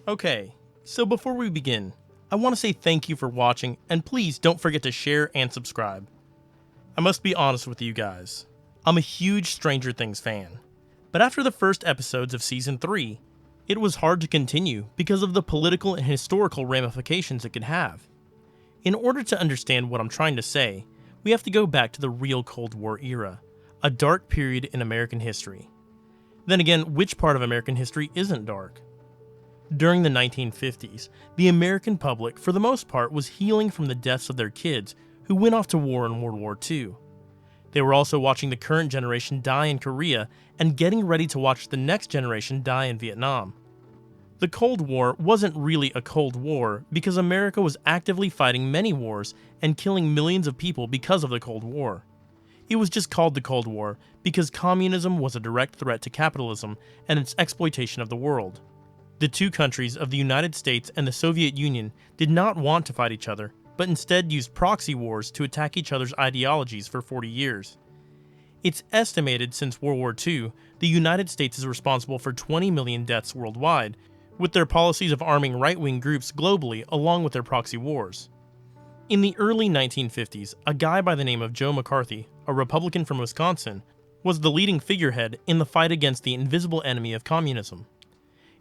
Okay, so before we begin, I want to say thank you for watching, and please don't forget to share and subscribe. I must be honest with you guys. I'm a huge Stranger Things fan, but after the first episodes of Season 3, it was hard to continue because of the political and historical ramifications it could have. In order to understand what I'm trying to say, we have to go back to the real Cold War era, a dark period in American history. Then again, which part of American history isn't dark? During the 1950s, the American public, for the most part, was healing from the deaths of their kids who went off to war in World War II. They were also watching the current generation die in Korea and getting ready to watch the next generation die in Vietnam. The Cold War wasn't really a Cold War because America was actively fighting many wars and killing millions of people because of the Cold War. It was just called the Cold War because communism was a direct threat to capitalism and its exploitation of the world. The two countries of the United States and the Soviet Union did not want to fight each other, but instead used proxy wars to attack each other's ideologies for 40 years. It's estimated since World War II, the United States is responsible for 20 million deaths worldwide, with their policies of arming right-wing groups globally along with their proxy wars. In the early 1950s, a guy by the name of Joe McCarthy, a Republican from Wisconsin, was the leading figurehead in the fight against the invisible enemy of communism.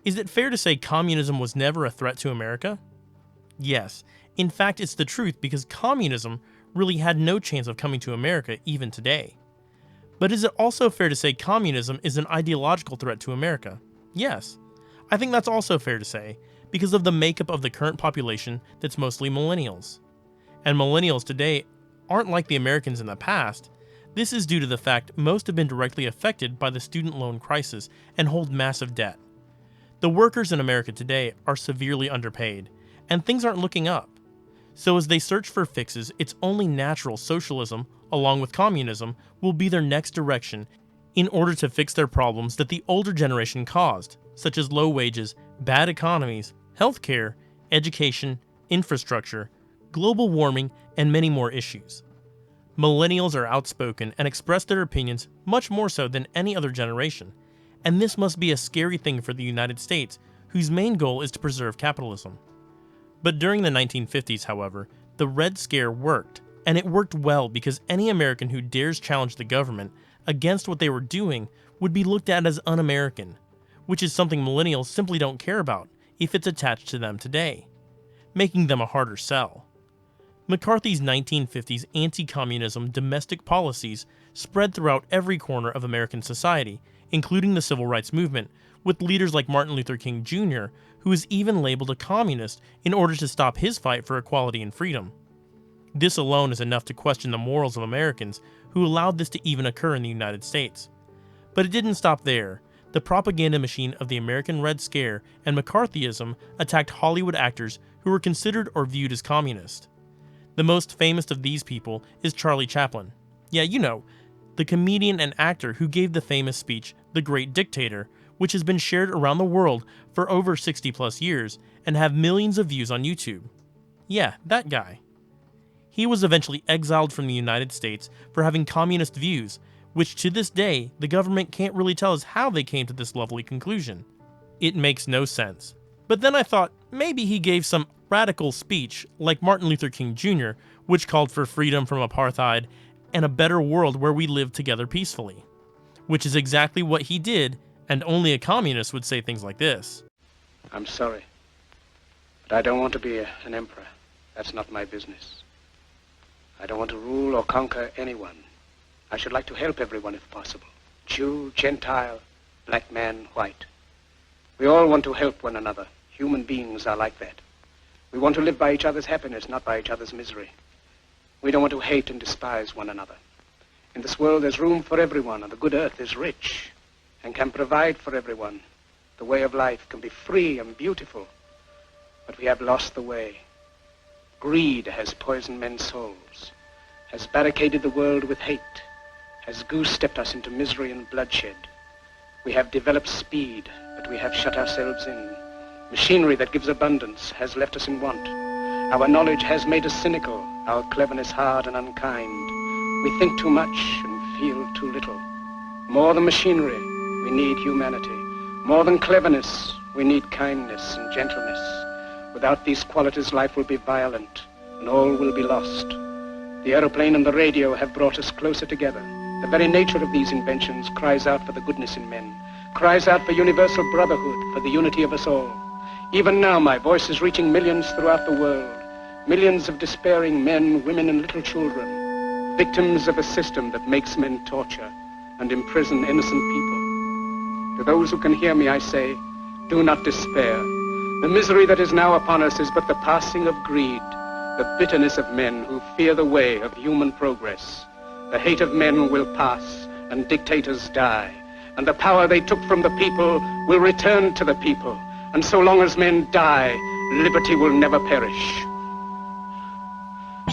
Is it fair to say communism was never a threat to America? Yes. In fact, it's the truth because communism really had no chance of coming to America even today. But is it also fair to say communism is an ideological threat to America? Yes. I think that's also fair to say because of the makeup of the current population that's mostly millennials. And millennials today aren't like the Americans in the past. This is due to the fact most have been directly affected by the student loan crisis and hold massive debt. The workers in America today are severely underpaid, and things aren't looking up. So as they search for fixes, it's only natural socialism, along with communism, will be their next direction in order to fix their problems that the older generation caused, such as low wages, bad economies, healthcare, education, infrastructure, global warming, and many more issues. Millennials are outspoken and express their opinions much more so than any other generation. And this must be a scary thing for the United States, whose main goal is to preserve capitalism. But during the 1950s, however, the Red Scare worked, and it worked well because any American who dares challenge the government against what they were doing would be looked at as un-American, which is something millennials simply don't care about if it's attached to them today, making them a harder sell. McCarthy's 1950s anti-communism domestic policies spread throughout every corner of American society, including the civil rights movement, with leaders like Martin Luther King Jr., who is even labeled a communist in order to stop his fight for equality and freedom. This alone is enough to question the morals of Americans who allowed this to even occur in the United States. But it didn't stop there. The propaganda machine of the American Red Scare and McCarthyism attacked Hollywood actors who were considered or viewed as communist. The most famous of these people is Charlie Chaplin. Yeah, you know, the comedian and actor who gave the famous speech, The Great Dictator, which has been shared around the world for over 60 plus years and have millions of views on YouTube. Yeah, that guy. He was eventually exiled from the United States for having communist views, which to this day, the government can't really tell us how they came to this lovely conclusion. It makes no sense. But then I thought, maybe he gave some radical speech like Martin Luther King Jr., which called for freedom from apartheid and a better world where we live together peacefully. Which is exactly what he did, and only a communist would say things like this. I'm sorry, but I don't want to be an emperor. That's not my business. I don't want to rule or conquer anyone. I should like to help everyone if possible. Jew, Gentile, black man, white. We all want to help one another. Human beings are like that. We want to live by each other's happiness, not by each other's misery. We don't want to hate and despise one another. In this world, there's room for everyone, and the good earth is rich and can provide for everyone. The way of life can be free and beautiful, but we have lost the way. Greed has poisoned men's souls, has barricaded the world with hate, has goose-stepped us into misery and bloodshed. We have developed speed, but we have shut ourselves in. Machinery that gives abundance has left us in want. Our knowledge has made us cynical, our cleverness hard and unkind. We think too much and feel too little. More than machinery, we need humanity. More than cleverness, We need kindness and gentleness. Without these qualities, life will be violent, and all will be lost. The aeroplane and the radio have brought us closer together. The very nature of these inventions cries out for the goodness in men, cries out for universal brotherhood, for the unity of us all. Even now, my voice is reaching millions throughout the world, millions of despairing men, women, and little children, victims of a system that makes men torture and imprison innocent people. To those who can hear me, I say, do not despair. The misery that is now upon us is but the passing of greed, the bitterness of men who fear the way of human progress. The hate of men will pass, and dictators die, and the power they took from the people will return to the people. And so long as men die, liberty will never perish.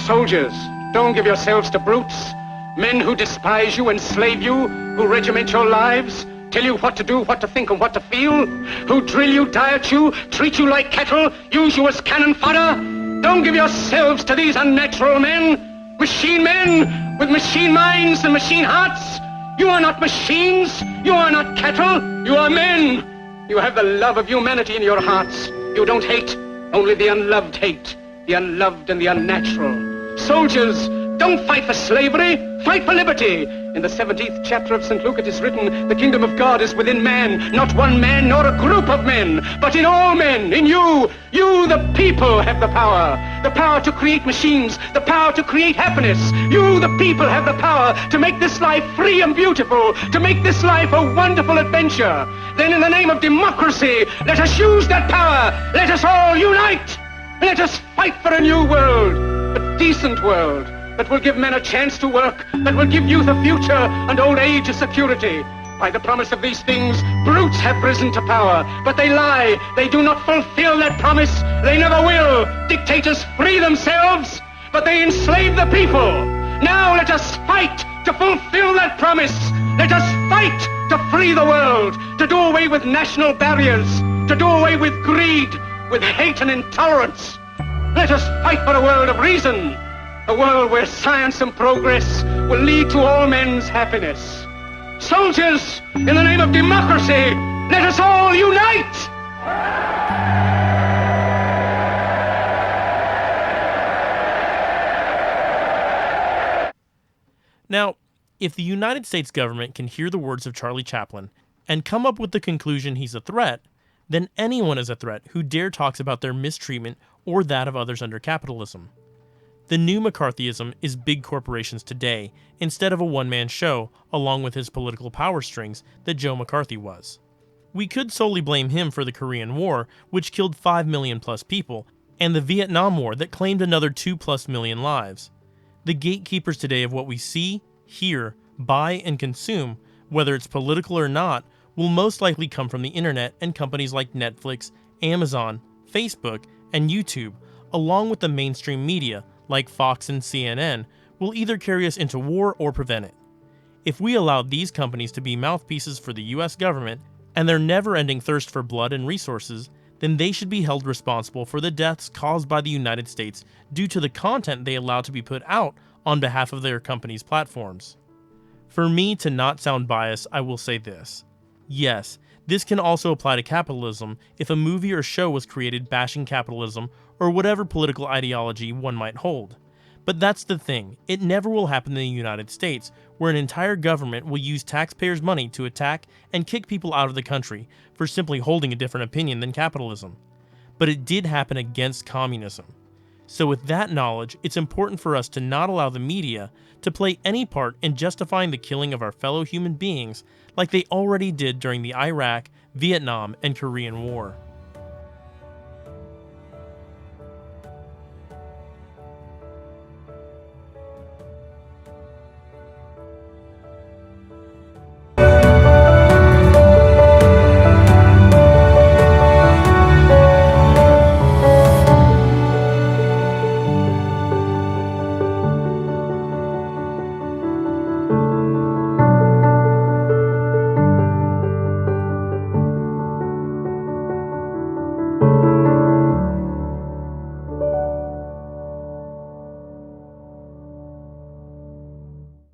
Soldiers, don't give yourselves to brutes, men who despise you, enslave you, who regiment your lives, tell you what to do, what to think, and what to feel, who drill you, diet you, treat you like cattle, use you as cannon fodder. Don't give yourselves to these unnatural men, machine men with machine minds and machine hearts. You are not machines, you are not cattle, you are men. You have the love of humanity in your hearts. You don't hate, only the unloved hate, the unloved and the unnatural. Soldiers, don't fight for slavery, fight for liberty. In the 17th chapter of St. Luke it is written, the kingdom of God is within man, not one man nor a group of men, but in all men, in you. You, the people, have the power to create machines, the power to create happiness. You, the people, have the power to make this life free and beautiful, to make this life a wonderful adventure. Then in the name of democracy, let us use that power. Let us all unite. Let us fight for a new world, a decent world, that will give men a chance to work, that will give youth a future and old age a security. By the promise of these things, brutes have risen to power, but they lie. They do not fulfill that promise. They never will. Dictators free themselves, but they enslave the people. Now let us fight to fulfill that promise. Let us fight to free the world, to do away with national barriers, to do away with greed, with hate and intolerance. Let us fight for a world of reason, a world where science and progress will lead to all men's happiness. Soldiers, in the name of democracy, let us all unite! Now, if the United States government can hear the words of Charlie Chaplin and come up with the conclusion he's a threat, then anyone is a threat who dare talks about their mistreatment or that of others under capitalism. The new McCarthyism is big corporations today instead of a one-man show along with his political power strings that Joe McCarthy was. We could solely blame him for the Korean War, which killed 5 million plus people, and the Vietnam War that claimed another 2+ million lives. The gatekeepers today of what we see, hear, buy, and consume, whether it's political or not, will most likely come from the internet and companies like Netflix, Amazon, Facebook, and YouTube, along with the mainstream media like Fox and CNN, will either carry us into war or prevent it. If we allow these companies to be mouthpieces for the US government and their never-ending thirst for blood and resources, then they should be held responsible for the deaths caused by the United States due to the content they allow to be put out on behalf of their company's platforms. For me to not sound biased, I will say this. Yes, this can also apply to capitalism if a movie or show was created bashing capitalism or whatever political ideology one might hold. But that's the thing, it never will happen in the United States, where an entire government will use taxpayers' money to attack and kick people out of the country for simply holding a different opinion than capitalism. But it did happen against communism. So with that knowledge, it's important for us to not allow the media to play any part in justifying the killing of our fellow human beings like they already did during the Iraq, Vietnam, and Korean War.